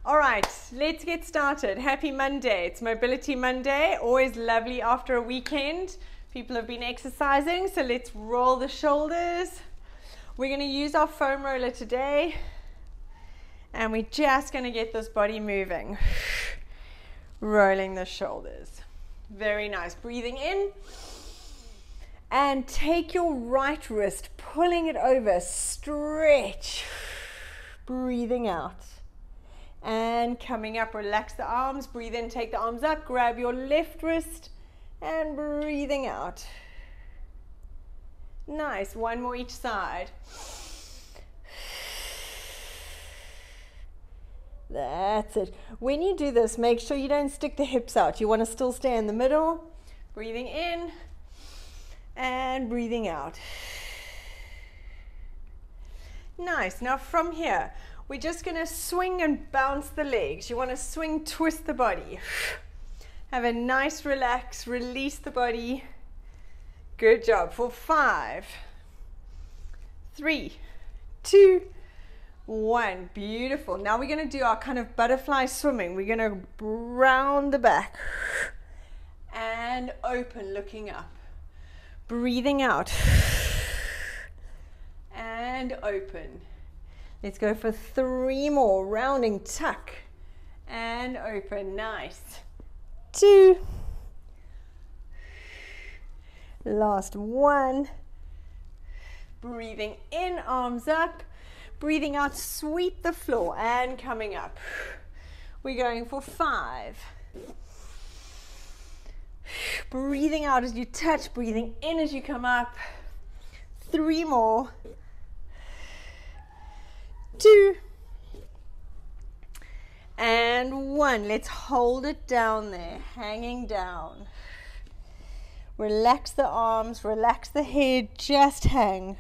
All right, let's get started. Happy Monday. It's Mobility Monday. Always lovely after a weekend. People have been exercising, so let's roll the shoulders. We're going to use our foam roller today, and we're just going to get this body moving. Rolling the shoulders. Very nice. Breathing in. And take your right wrist, pulling it over. Stretch. Breathing out. And coming up, relax the arms, breathe in, take the arms up, grab your left wrist, and breathing out. Nice, one more each side. That's it. When you do this, make sure you don't stick the hips out. You want to still stay in the middle. Breathing in, and breathing out. Nice, now from here, we're just going to swing and bounce the legs. You want to swing, twist the body. Have a nice relax, release the body. Good job. For 5, 3, 2, 1. Beautiful. Now we're going to do our kind of butterfly swimming. We're going to round the back and open, looking up. Breathing out and open. Let's go for 3 more. Rounding, tuck, and open. Nice. 2. Last 1. Breathing in, arms up. Breathing out, sweep the floor, and coming up. We're going for 5. Breathing out as you touch, breathing in as you come up. 3 more. 2 and 1. Let's hold it down there, hanging down. Relax the arms, relax the head, just hang.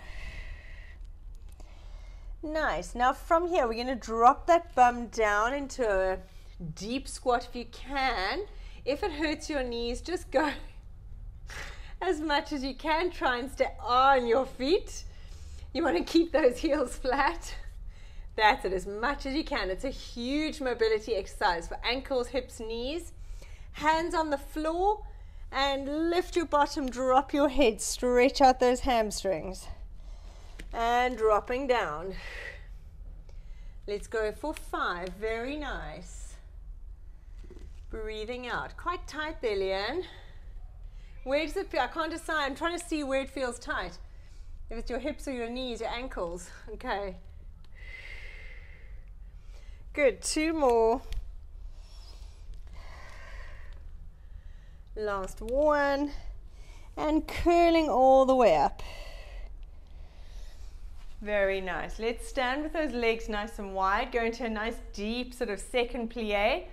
Nice. Now from here, we're going to drop that bum down into a deep squat if you can. If it hurts your knees, just go as much as you can. Try and stay on your feet. You want to keep those heels flat. That's it, as much as you can. It's a huge mobility exercise for ankles, hips, knees. Hands on the floor and lift your bottom, drop your head, stretch out those hamstrings. And dropping down. Let's go for 5. Very nice. Breathing out. Quite tight there, Leanne. Where does it feel? I can't decide. I'm trying to see where it feels tight. If it's your hips or your knees, your ankles. Okay. Good. 2 more. Last 1. And curling all the way up. Very nice. Let's stand with those legs nice and wide. Go into a nice deep sort of second plie.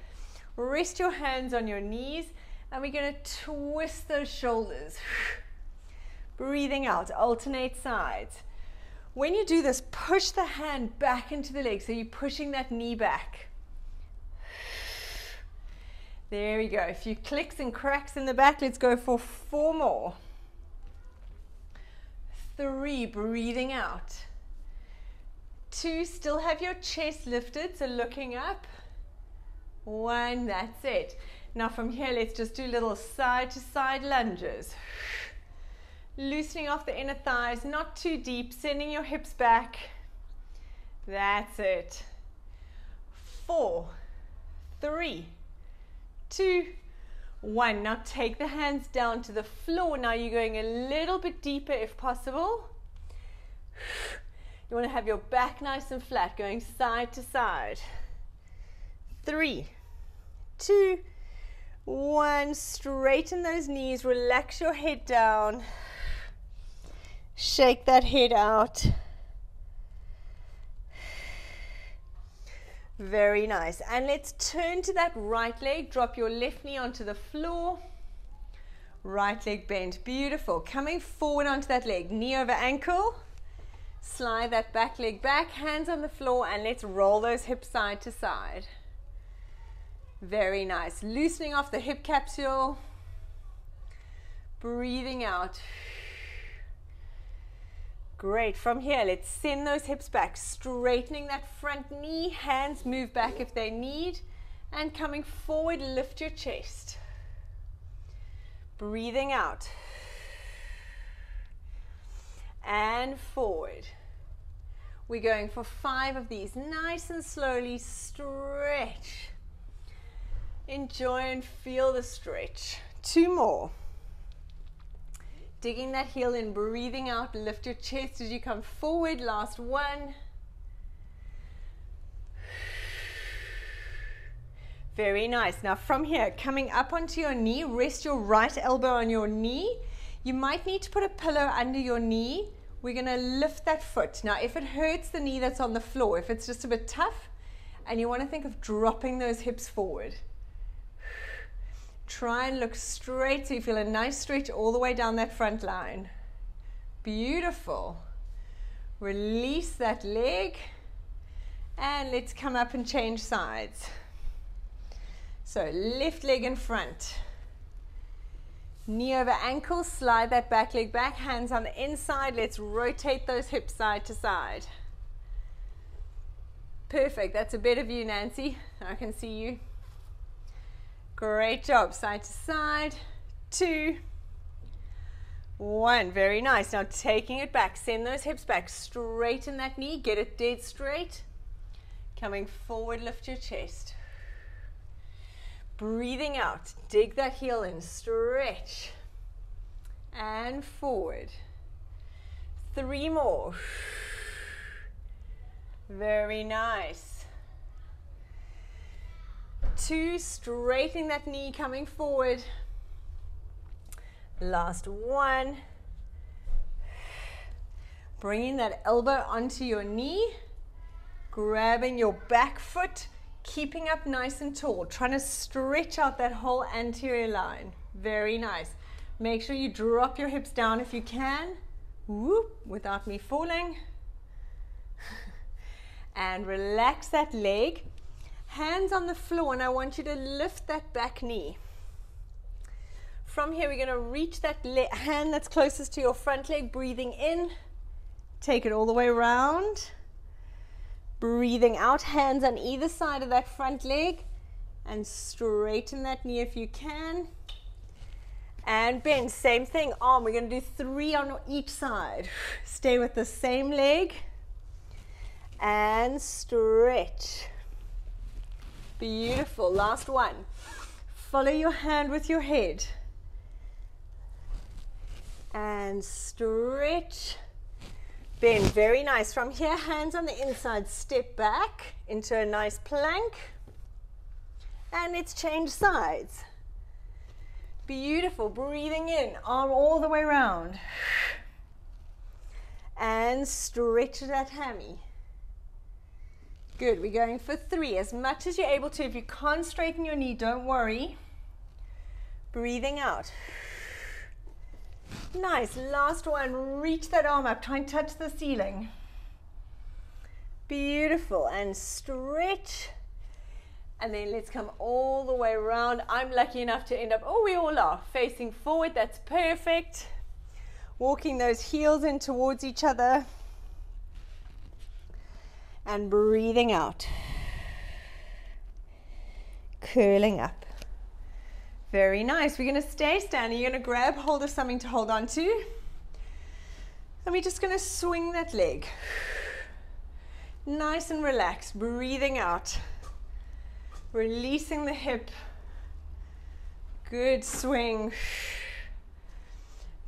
Rest your hands on your knees. And we're going to twist those shoulders. Breathing out. Alternate sides. When you do this, push the hand back into the leg, so you're pushing that knee back. There we go. A few clicks and cracks in the back. Let's go for 4 more. 3, breathing out. 2, still have your chest lifted, so looking up. 1, that's it. Now from here, let's just do little side to side lunges. Loosening off the inner thighs, not too deep, sending your hips back. That's it. 4, 3, 2, 1. Now take the hands down to the floor. Now you're going a little bit deeper if possible. You want to have your back nice and flat, going side to side. 3, 2, 1. Straighten those knees, relax your head down. Shake that head out. Very nice. And let's turn to that right leg. Drop your left knee onto the floor. Right leg bent. Beautiful. Coming forward onto that leg. Knee over ankle. Slide that back leg back. Hands on the floor. And let's roll those hips side to side. Very nice. Loosening off the hip capsule. Breathing out. Great. From here, let's send those hips back, straightening that front knee. Hands move back if they need. And coming forward, lift your chest. Breathing out. And forward. We're going for 5 of these. Nice and slowly stretch. Enjoy and feel the stretch. 2 more. Digging that heel in, breathing out, lift your chest as you come forward. Last 1. Very nice. Now from here, coming up onto your knee, rest your right elbow on your knee. You might need to put a pillow under your knee. We're going to lift that foot. Now if it hurts the knee that's on the floor, if it's just a bit tough, and you want to think of dropping those hips forward, try and look straight so you feel a nice stretch all the way down that front line. Beautiful. Release that leg. And let's come up and change sides. So left leg in front. Knee over ankle, slide that back leg back. Hands on the inside. Let's rotate those hips side to side. Perfect. That's a better view, Nancy. I can see you. Great job. Side to side. 2, 1. Very nice. Now taking it back. Send those hips back. Straighten that knee. Get it dead straight. Coming forward, lift your chest. Breathing out. Dig that heel in. Stretch. And forward. 3 more. Very nice. 2, straightening that knee, coming forward. Last 1. Bringing that elbow onto your knee, grabbing your back foot, keeping up nice and tall, trying to stretch out that whole anterior line. Very nice. Make sure you drop your hips down if you can. Whoop, without me falling. And relax that leg. Hands on the floor, and I want you to lift that back knee. From here, we're going to reach that hand that's closest to your front leg, breathing in. Take it all the way around. Breathing out, hands on either side of that front leg, and straighten that knee if you can. And bend, same thing, arm. We're going to do 3 on each side. Stay with the same leg. And stretch. Beautiful. Last 1. Follow your hand with your head. And stretch. Bend. Very nice. From here, hands on the inside. Step back into a nice plank. And let's change sides. Beautiful. Breathing in. Arm all the way around. And stretch that hammy. Good, we're going for 3, as much as you're able to. If you can't straighten your knee, don't worry. Breathing out. Nice, last 1, reach that arm up, try and touch the ceiling. Beautiful, and stretch. And then let's come all the way around. I'm lucky enough to end up, oh, we all are, facing forward, that's perfect. Walking those heels in towards each other. And breathing out. Curling up. Very nice. We're going to stay standing. You're going to grab hold of something to hold on to. And we're just going to swing that leg. Nice and relaxed. Breathing out. Releasing the hip. Good swing.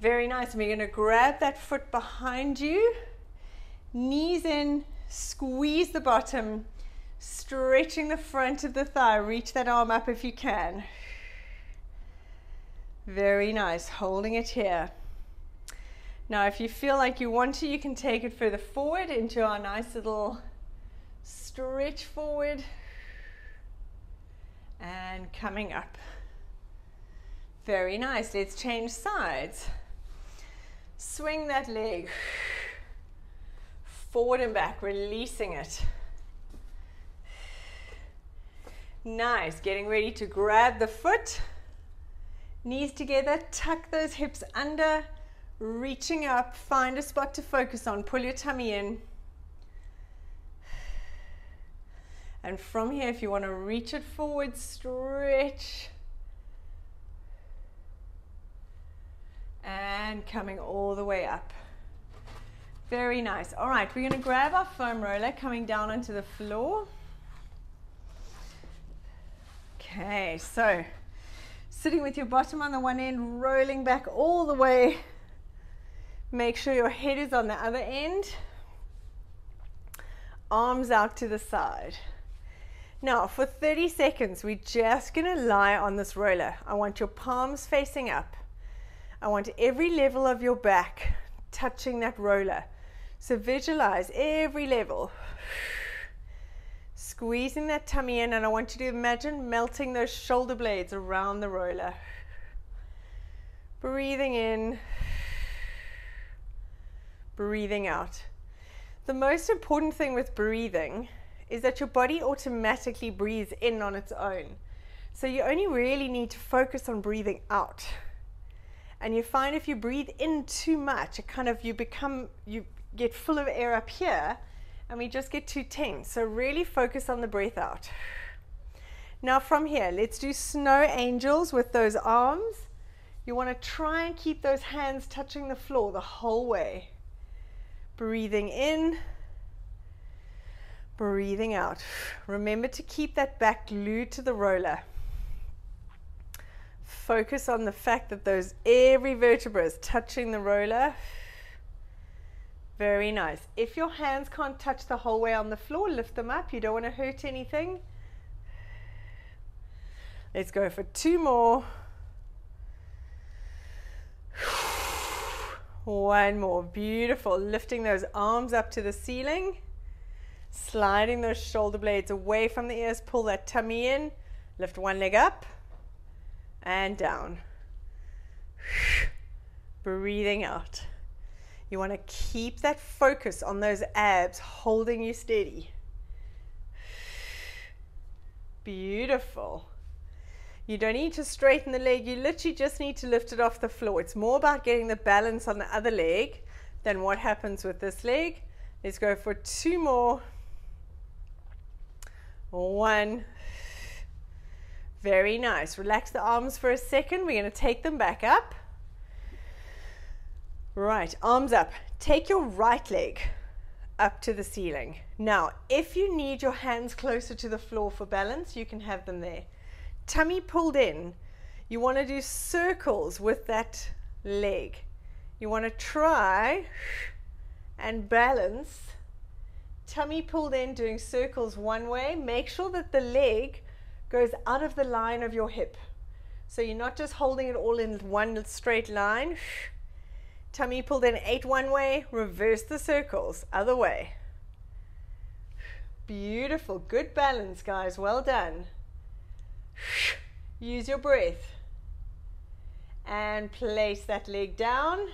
Very nice. And we're going to grab that foot behind you. Knees in. Squeeze the bottom, stretching the front of the thigh. Reach that arm up if you can. Very nice, holding it here. Now if you feel like you want to, you can take it further forward into our nice little stretch forward. And coming up. Very nice, let's change sides. Swing that leg. Forward and back, releasing it. Nice, getting ready to grab the foot. Knees together, tuck those hips under. Reaching up, find a spot to focus on, pull your tummy in. And from here, if you want to reach it forward, stretch. And coming all the way up. Very nice. All right, we're going to grab our foam roller, coming down onto the floor. Okay, so sitting with your bottom on the one end, rolling back all the way. Make sure your head is on the other end. Arms out to the side. Now, for 30 seconds, we're just going to lie on this roller. I want your palms facing up. I want every level of your back touching that roller. So visualize every level. Squeezing that tummy in, and I want you to imagine melting those shoulder blades around the roller. Breathing in. Breathing out. The most important thing with breathing is that your body automatically breathes in on its own. So you only really need to focus on breathing out. And you find if you breathe in too much, you get full of air up here, and we just get too tense. So really focus on the breath out. Now from here, let's do snow angels with those arms. You want to try and keep those hands touching the floor the whole way. Breathing in, breathing out. Remember to keep that back glued to the roller. Focus on the fact that every vertebra is touching the roller. Very nice. If your hands can't touch the whole way on the floor, lift them up. You don't want to hurt anything. Let's go for 2 more. 1 more. Beautiful. Lifting those arms up to the ceiling. Sliding those shoulder blades away from the ears. Pull that tummy in. Lift one leg up and down. Breathing out. You want to keep that focus on those abs holding you steady. Beautiful. You don't need to straighten the leg, you literally just need to lift it off the floor. It's more about getting the balance on the other leg than what happens with this leg. Let's go for 2 more. 1. Very nice. Relax the arms for a second. We're going to take them back up. Right, arms up. Take your right leg up to the ceiling. Now, if you need your hands closer to the floor for balance, you can have them there. Tummy pulled in. You want to do circles with that leg. You want to try and balance. Tummy pulled in, doing circles one way. Make sure that the leg goes out of the line of your hip. So you're not just holding it all in one straight line. Tummy pulled in 8 one way, reverse the circles, other way. Beautiful, good balance, guys, well done. Use your breath. And place that leg down.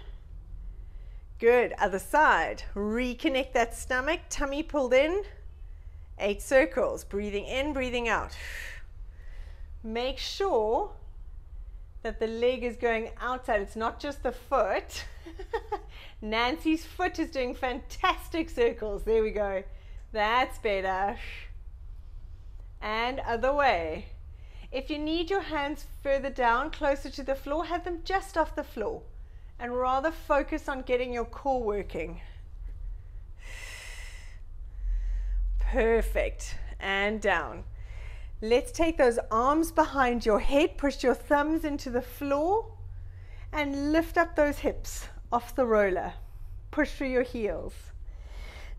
Good, other side. Reconnect that stomach, tummy pulled in. 8 circles, breathing in, breathing out. Make sure that the leg is going outside. It's not just the foot. Nancy's foot is doing fantastic circles. There we go. That's better. And other way. If you need your hands further down, closer to the floor, have them just off the floor. And rather focus on getting your core working. Perfect. And down. Let's take those arms behind your head, push your thumbs into the floor, and lift up those hips off the roller. Push through your heels.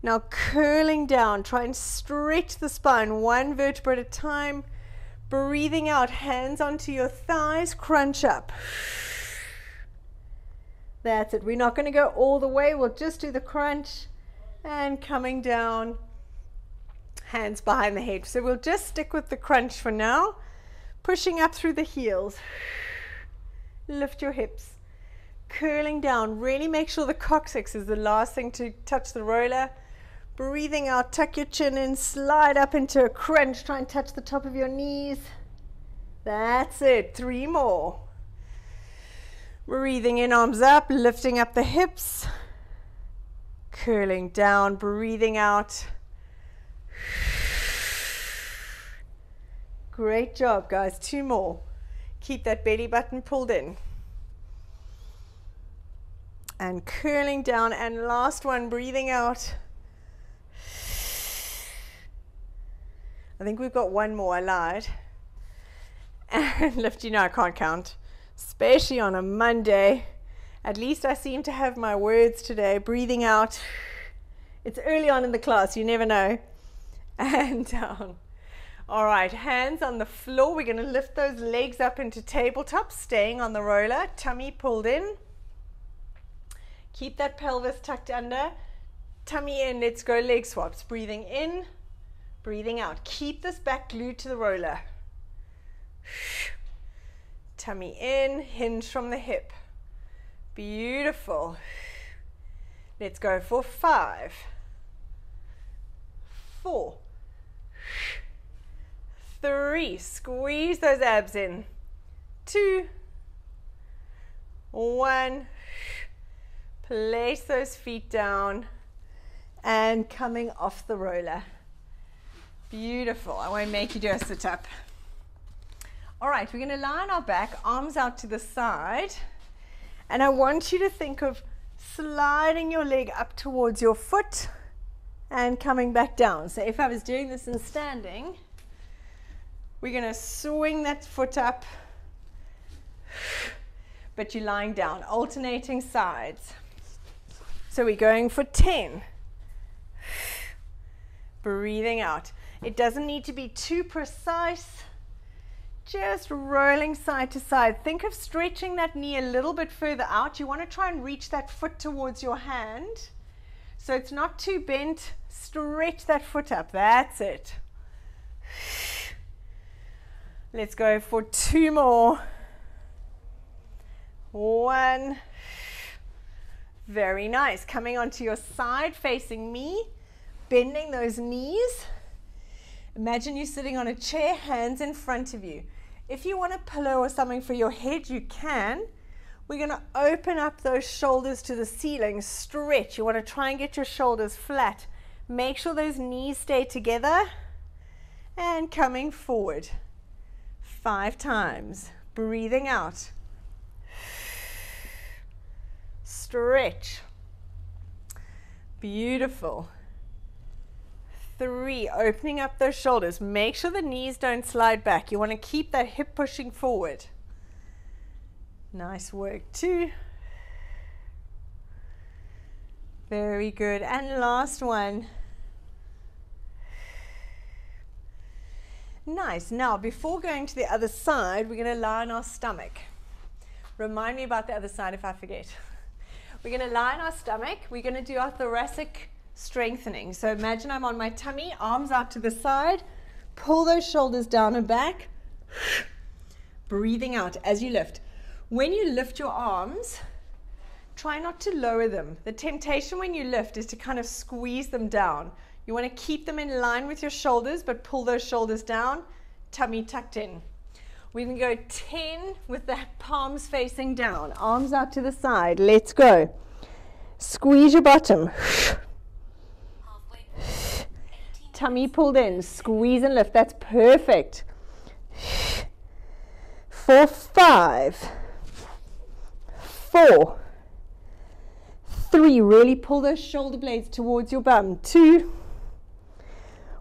Now curling down, try and stretch the spine, 1 vertebra at a time. Breathing out, hands onto your thighs, crunch up. That's it. We're not going to go all the way. We'll just do the crunch and coming down. Hands behind the head. So we'll just stick with the crunch for now. Pushing up through the heels. Lift your hips. Curling down. Really make sure the coccyx is the last thing to touch the roller. Breathing out. Tuck your chin in. Slide up into a crunch. Try and touch the top of your knees. That's it. 3 more. Breathing in, arms up, lifting up the hips. Curling down, breathing out. Great job, guys. 2 more. Keep that belly button pulled in. And curling down, and last one, breathing out. I think we've got 1 more, I lied. And lift, you know I can't count, especially on a Monday. At least I seem to have my words today. Breathing out. It's early on in the class, you never know. And down. All right, hands on the floor. We're going to lift those legs up into tabletop, staying on the roller, tummy pulled in. Keep that pelvis tucked under, tummy in. Let's go leg swaps. Breathing in, breathing out. Keep this back glued to the roller. Tummy in, hinge from the hip. Beautiful. Let's go for 5, 4, 3. Squeeze those abs in. 2, 1. Place those feet down and coming off the roller. Beautiful. I won't make you do a sit-up. All right, we're going to lie on our back, arms out to the side, and I want you to think of sliding your leg up towards your foot and coming back down. So if I was doing this in standing, we're going to swing that foot up, but you're lying down, alternating sides. So we're going for 10. Breathing out. It doesn't need to be too precise. Just rolling side to side. Think of stretching that knee a little bit further out. You want to try and reach that foot towards your hand. So it's not too bent. Stretch that foot up. That's it. Let's go for 2 more. 1. Very nice. Coming onto your side, facing me. Bending those knees. Imagine you're sitting on a chair, hands in front of you. If you want a pillow or something for your head, you can. We're going to open up those shoulders to the ceiling, stretch. You want to try and get your shoulders flat. Make sure those knees stay together. And coming forward. 5 times. Breathing out. Stretch. Beautiful. 3, opening up those shoulders. Make sure the knees don't slide back. You want to keep that hip pushing forward. Nice work. 2. Very good. And last one. Nice. Now, before going to the other side, we're going to lie on our stomach. Remind me about the other side if I forget. We're going to lie on our stomach. We're going to do our thoracic strengthening. So imagine I'm on my tummy, arms out to the side, pull those shoulders down and back, breathing out as you lift. When you lift your arms, try not to lower them. The temptation when you lift is to kind of squeeze them down. You want to keep them in line with your shoulders, but pull those shoulders down, tummy tucked in. We're going to go 10 with the palms facing down, arms out to the side. Let's go. Squeeze your bottom. Tummy pulled in, squeeze and lift. That's perfect. 4, 5, 4, 3. Really pull those shoulder blades towards your bum. 2,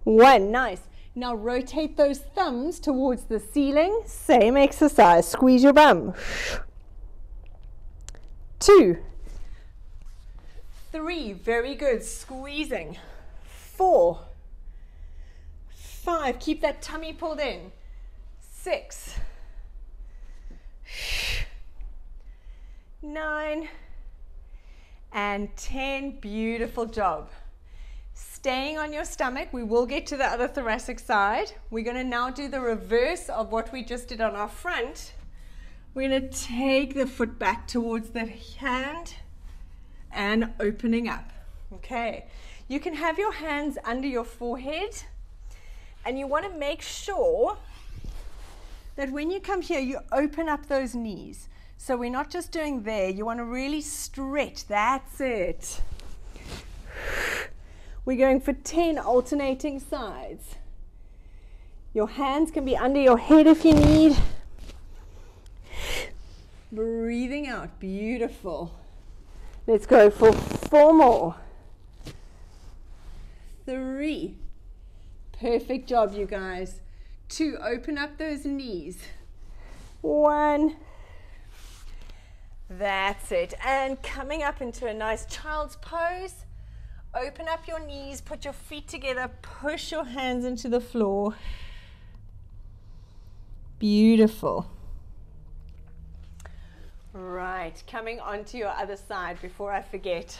1. Nice. Now rotate those thumbs towards the ceiling. Same exercise. Squeeze your bum. 2, 3. Very good. Squeezing. 4, 5. Keep that tummy pulled in. 6, 9, and 10. Beautiful job. Staying on your stomach, we will get to the other thoracic side. We're going to now do the reverse of what we just did on our front. We're going to take the foot back towards the hand and opening up. Okay. You can have your hands under your forehead, and you want to make sure that when you come here, you open up those knees. So we're not just doing there. You want to really stretch. That's it. We're going for 10 alternating sides. Your hands can be under your head if you need. Breathing out. Beautiful. Let's go for 4 more. 3. Perfect job, you guys. 2. Open up those knees. 1. That's it. And coming up into a nice child's pose. Open up your knees, put your feet together, push your hands into the floor. Beautiful. Right, coming onto your other side before I forget.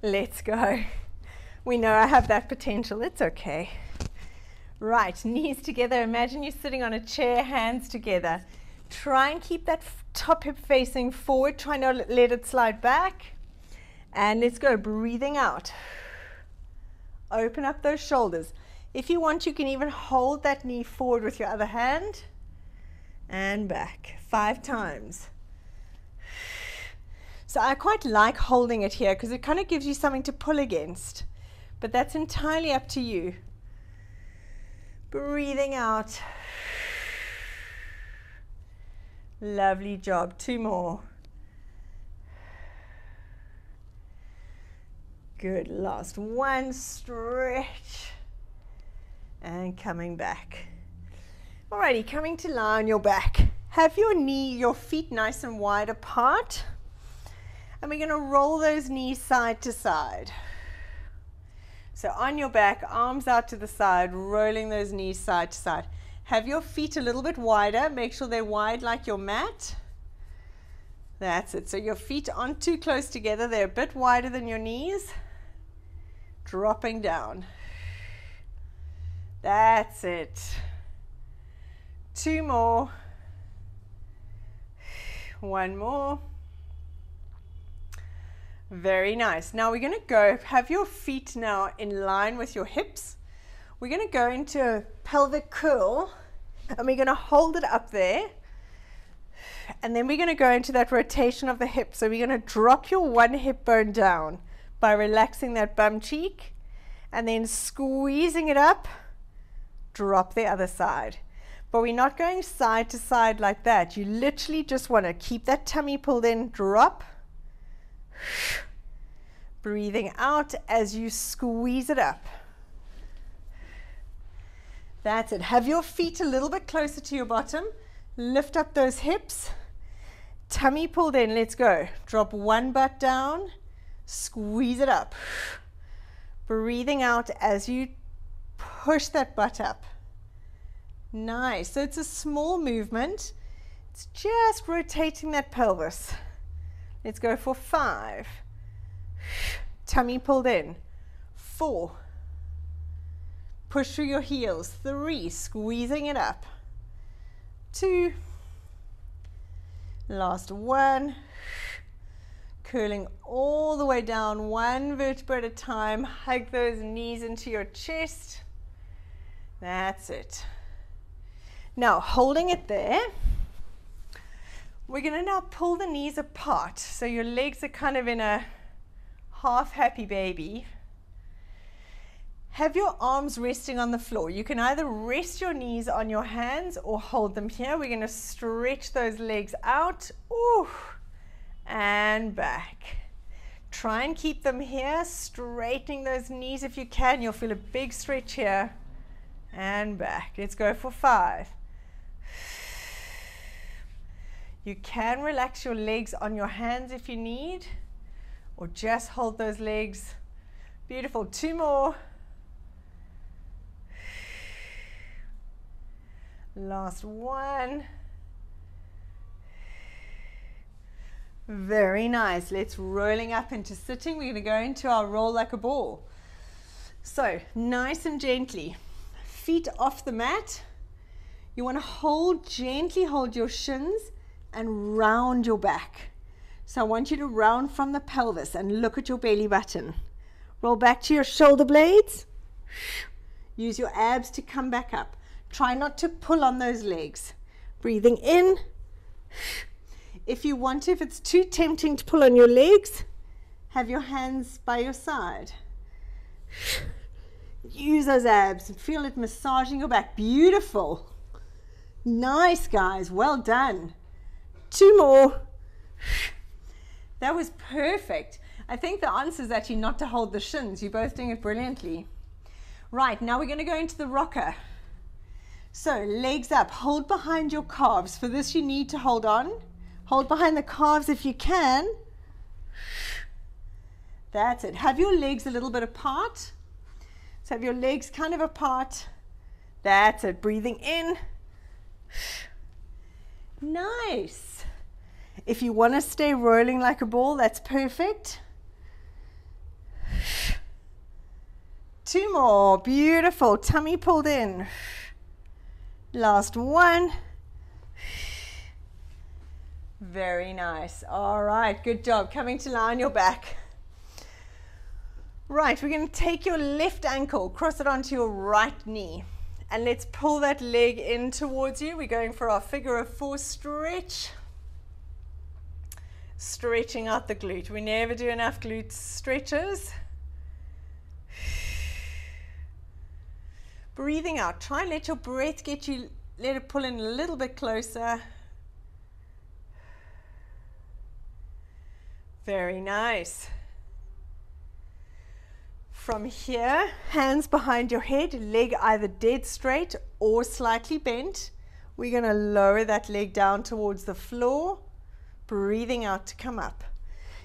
Let's go. We know I have that potential, it's okay. Right, knees together. Imagine you're sitting on a chair, hands together. Try and keep that top hip facing forward. Try not to let it slide back. And let's go, breathing out. Open up those shoulders. If you want, you can even hold that knee forward with your other hand. And back, 5 times. So I quite like holding it here because it kind of gives you something to pull against. But that's entirely up to you. Breathing out. Lovely job. 2 more. Good. Last one. Stretch. And coming back. Alrighty, coming to lie on your back. Have your feet nice and wide apart. And we're going to roll those knees side to side. So on your back, arms out to the side, rolling those knees side to side. Have your feet a little bit wider. Make sure they're wide like your mat. That's it. So your feet aren't too close together. They're a bit wider than your knees. Dropping down. That's it. 2 more. 1 more. Very nice. Now we're going to go, have your feet now in line with your hips. We're going to go into a pelvic curl and we're going to hold it up there. And then we're going to go into that rotation of the hip. So we're going to drop your one hip bone down by relaxing that bum cheek and then squeezing it up, drop the other side. But we're not going side to side like that. You literally just want to keep that tummy pulled in, drop. Breathing out as you squeeze it up. That's it. Have your feet a little bit closer to your bottom. Lift up those hips. Tummy pulled in. Let's go. Drop one butt down. Squeeze it up. Breathing out as you push that butt up. Nice. So it's a small movement. It's just rotating that pelvis. Let's go for 5. Tummy pulled in. 4. Push through your heels. 3. Squeezing it up. 2. Last 1. Curling all the way down, 1 vertebra at a time. Hug those knees into your chest. That's it. Now, holding it there, we're going to now pull the knees apart. So your legs are kind of in a half happy baby. Have your arms resting on the floor. You can either rest your knees on your hands or hold them here. We're going to stretch those legs out. Ooh, and back. Try and keep them here, straightening those knees if you can. You'll feel a big stretch here and back. Let's go for 5. You can relax your legs on your hands if you need, or just hold those legs. Beautiful. 2 more. Last 1. Very nice. Let's rolling up into sitting. We're going to go into our roll like a ball. So nice and gently, feet off the mat. You want to gently hold your shins and round your back. So I want you to round from the pelvis and look at your belly button. Roll back to your shoulder blades. Use your abs to come back up. Try not to pull on those legs. Breathing in. If you want to, if it's too tempting to pull on your legs, have your hands by your side. Use those abs and feel it massaging your back. Beautiful. Nice, guys. Well done. 2 more. That was perfect. I think the answer is actually not to hold the shins. You're both doing it brilliantly. Right, now we're going to go into the rocker. So legs up, hold behind your calves. For this you need to hold on. Hold behind the calves if you can. That's it. Have your legs a little bit apart. So have your legs kind of apart. That's it. Breathing in. Nice. If you want to stay rolling like a ball, that's perfect. 2 more. Beautiful. Tummy pulled in. Last one. Very nice. All right. Good job. Coming to lie on your back. Right, we're going to take your left ankle, cross it onto your right knee, and let's pull that leg in towards you. We're going for our figure of 4 stretch. Stretching out the glute. We never do enough glute stretches. Breathing out. Try and let your breath let it pull in a little bit closer. Very nice. From here, hands behind your head, leg either dead straight or slightly bent. We're going to lower that leg down towards the floor, breathing out to come up.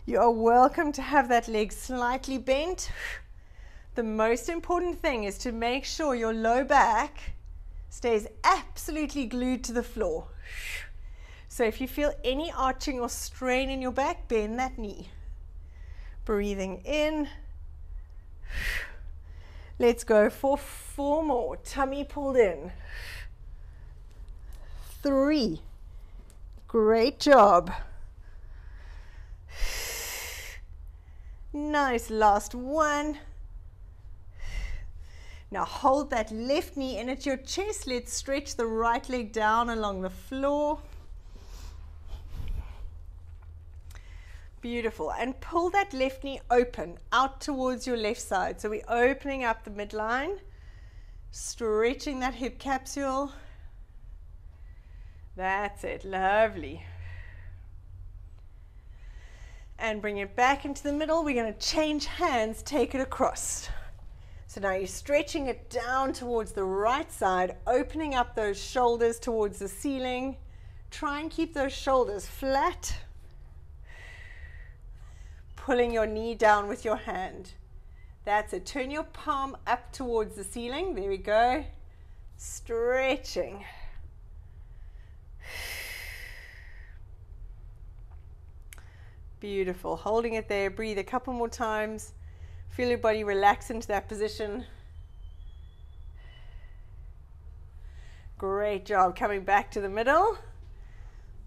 You are welcome to have that leg slightly bent. The most important thing is to make sure your low back stays absolutely glued to the floor. So if you feel any arching or strain in your back, bend that knee. Breathing in. Let's go for 4 more. Tummy pulled in. 3. Great job. Nice. Last one. Now hold that left knee in at your chest. Let's stretch the right leg down along the floor. Beautiful. And pull that left knee open out towards your left side. So we're opening up the midline, stretching that hip capsule. That's it. Lovely. And bring it back into the middle. We're going to change hands, take it across. So now you're stretching it down towards the right side, opening up those shoulders towards the ceiling. Try and keep those shoulders flat. Pulling your knee down with your hand. That's it. Turn your palm up towards the ceiling. There we go. Stretching. Beautiful. Holding it there. Breathe a couple more times. Feel your body relax into that position. Great job. Coming back to the middle.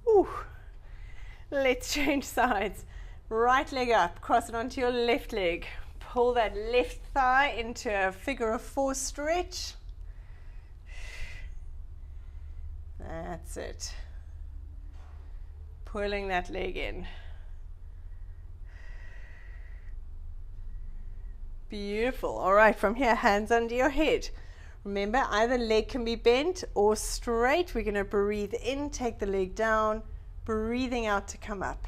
Ooh. Let's change sides. Right leg up, cross it onto your left leg. Pull that left thigh into a figure of 4 stretch. That's it. Pulling that leg in. Beautiful. All right, from here, hands under your head. Remember, either leg can be bent or straight. We're going to breathe in, take the leg down, breathing out to come up.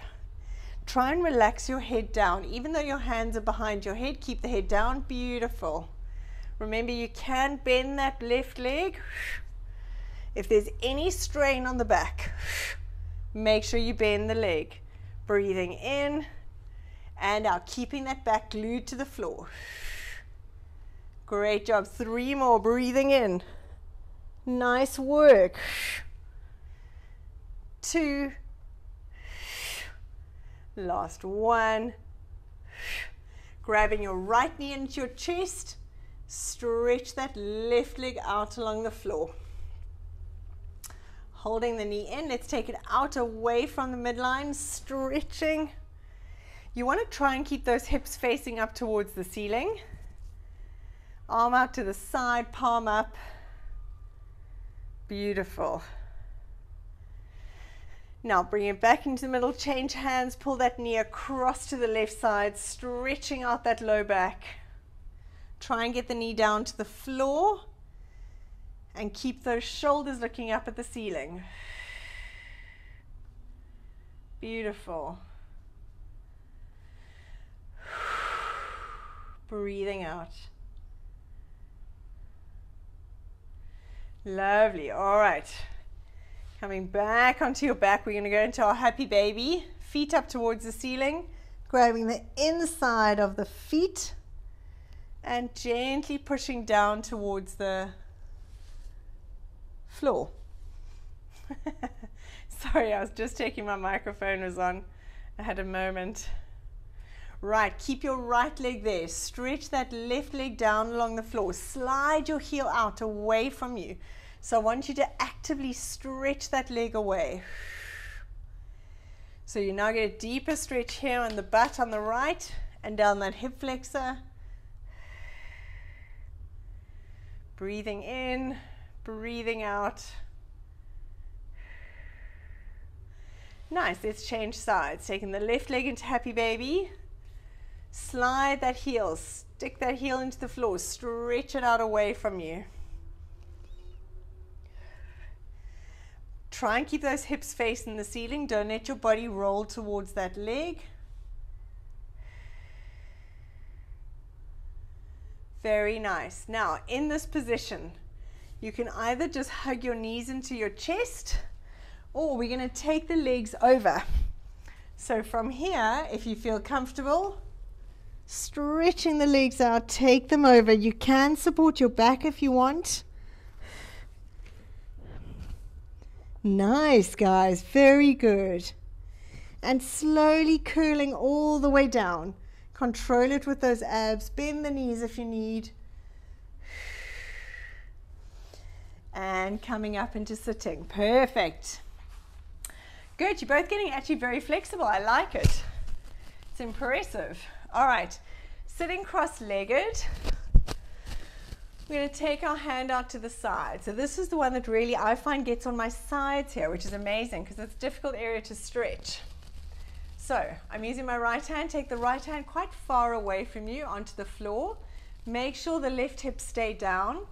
Try and relax your head down. Even though your hands are behind your head, keep the head down. Beautiful. Remember, you can bend that left leg. If there's any strain on the back, make sure you bend the leg. Breathing in and out, keeping that back glued to the floor. Great job. 3 more. Breathing in. Nice work. 2. Last one. Grabbing your right knee into your chest. Stretch that left leg out along the floor. Holding the knee in. Let's take it out away from the midline. Stretching. You want to try and keep those hips facing up towards the ceiling. Arm out to the side, palm up. Beautiful. Now bring it back into the middle, change hands, pull that knee across to the left side, stretching out that low back. Try and get the knee down to the floor and keep those shoulders looking up at the ceiling. Beautiful. Breathing out. Lovely. All right. Coming back onto your back, we're going to go into our happy baby. Feet up towards the ceiling, grabbing the inside of the feet and gently pushing down towards the floor. Sorry, I was just checking my microphone was on. I had a moment. Right, keep your right leg there. Stretch that left leg down along the floor. Slide your heel out away from you. So I want you to actively stretch that leg away. So you now get a deeper stretch here on the butt on the right and down that hip flexor. Breathing in, breathing out. Nice, let's change sides. Taking the left leg into happy baby. Slide that heel, stick that heel into the floor, stretch it out away from you. Try and keep those hips facing the ceiling. Don't let your body roll towards that leg. Very nice. Now, in this position, you can either just hug your knees into your chest, or we're going to take the legs over. So from here, if you feel comfortable, stretching the legs out, take them over. You can support your back if you want. Nice, guys. Very good. And slowly curling all the way down. Control it with those abs. Bend the knees if you need. And coming up into sitting. Perfect. Good. You're both getting actually very flexible. I like it. It's impressive. All right. Sitting cross-legged. We're going to take our hand out to the side. So this is the one that really I find gets on my sides here, which is amazing because it's a difficult area to stretch. So I'm using my right hand. Take the right hand quite far away from you onto the floor. Make sure the left hip stay down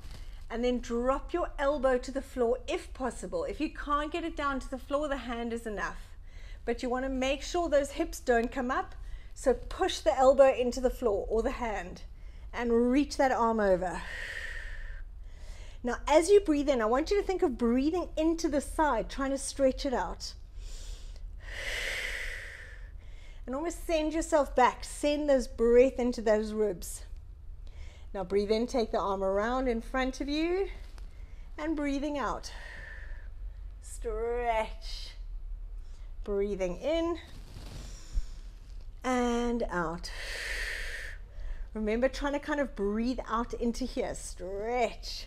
and then drop your elbow to the floor if possible. If you can't get it down to the floor, the hand is enough. But you want to make sure those hips don't come up. So push the elbow into the floor or the hand and reach that arm over. Now, as you breathe in, I want you to think of breathing into the side, trying to stretch it out. And almost send yourself back. Send those breath into those ribs. Now, breathe in, take the arm around in front of you, and breathing out. Stretch. Breathing in and out. Remember, trying to kind of breathe out into here. Stretch.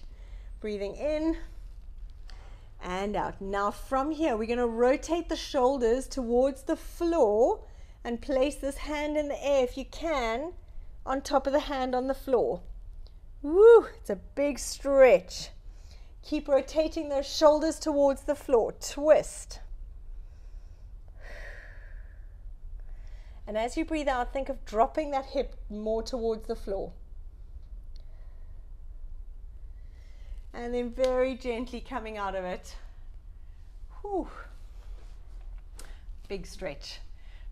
Breathing in and out. Now from here, we're going to rotate the shoulders towards the floor and place this hand in the air if you can on top of the hand on the floor. Woo! It's a big stretch. Keep rotating those shoulders towards the floor. Twist. And as you breathe out, think of dropping that hip more towards the floor. And then very gently coming out of it. Whew. Big stretch.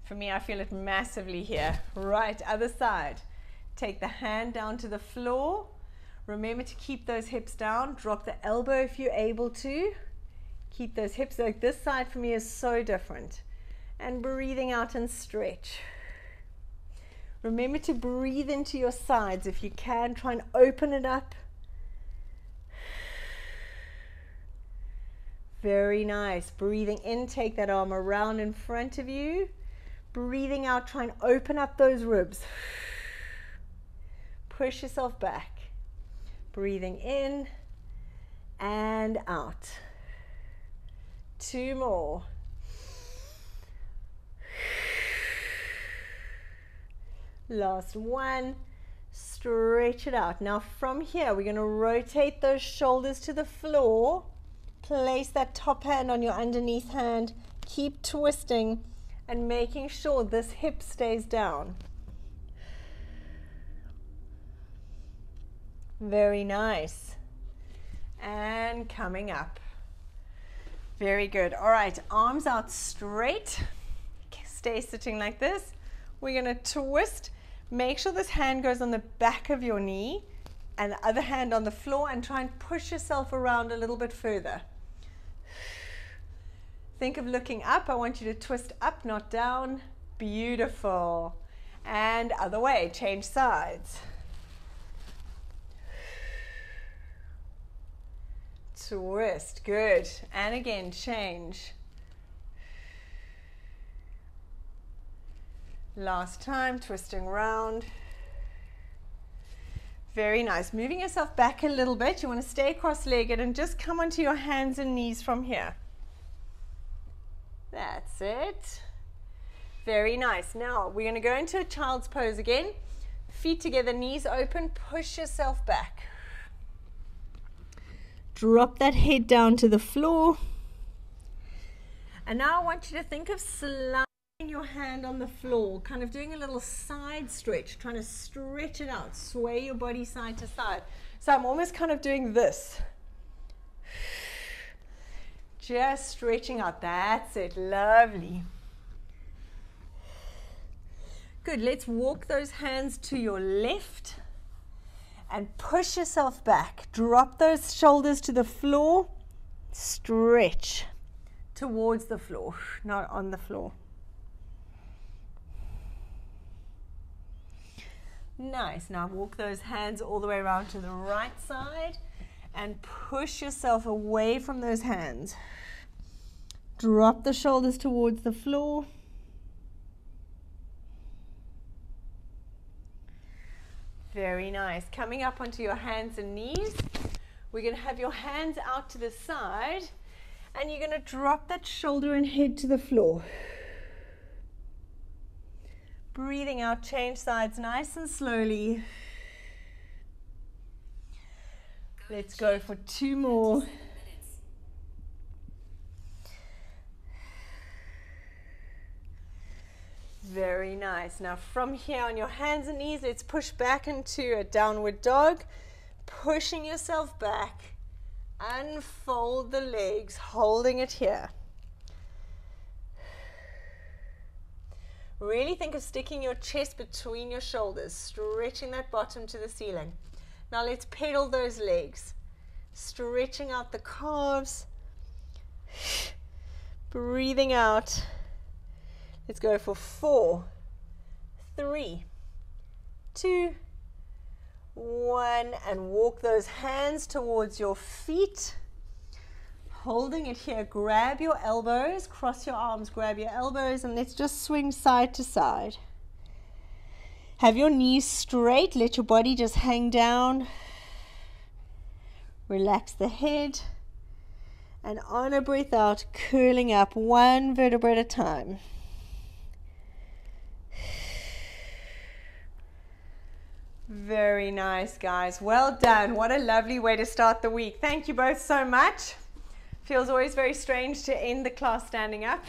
For me, I feel it massively here. Right, other side. Take the hand down to the floor. Remember to keep those hips down. Drop the elbow if you're able to. Keep those hips, like this side for me is so different. And breathing out and stretch. Remember to breathe into your sides if you can. Try and open it up. Very nice. Breathing in, take that arm around in front of you. Breathing out, try and open up those ribs. Push yourself back. Breathing in and out. 2 more. Last one. Stretch it out. Now from here, we're going to rotate those shoulders to the floor. Place that top hand on your underneath hand. Keep twisting and making sure this hip stays down. Very nice. And coming up. Very good. All right, arms out straight. Stay sitting like this. We're going to twist. Make sure this hand goes on the back of your knee and the other hand on the floor, and try and push yourself around a little bit further. Think of looking up. I want you to twist up, not down. Beautiful. And other way, change sides. Twist, good. And again, change. Last time, twisting round. Very nice. Moving yourself back a little bit. You want to stay cross-legged and just come onto your hands and knees from here. That's it. Very nice. Now, we're going to go into a child's pose again. Feet together, knees open, push yourself back. Drop that head down to the floor. And now I want you to think of sliding your hand on the floor, kind of doing a little side stretch, trying to stretch it out, sway your body side to side. So I'm almost kind of doing this. Just stretching out. That's it. Lovely. Good. Let's walk those hands to your left. And push yourself back. Drop those shoulders to the floor. Stretch towards the floor, not on the floor. Nice. Now walk those hands all the way around to the right side and push yourself away from those hands. Drop the shoulders towards the floor. Very nice. Coming up onto your hands and knees, we're going to have your hands out to the side, and you're going to drop that shoulder and head to the floor. Breathing out, change sides nice and slowly. Let's go for 2 more. Very nice. Now from here on your hands and knees, let's push back into a downward dog. Pushing yourself back. Unfold the legs, holding it here. Really think of sticking your chest between your shoulders, stretching that bottom to the ceiling. Now let's pedal those legs. Stretching out the calves. Breathing out. Let's go for 4, 3, 2, 1, and walk those hands towards your feet. Holding it here, grab your elbows, cross your arms, grab your elbows, and let's just swing side to side. Have your knees straight, let your body just hang down. Relax the head, and on a breath out, curling up 1 vertebra at a time. Very nice, guys. Well done. What a lovely way to start the week. Thank you both so much. Feels always very strange to end the class standing up.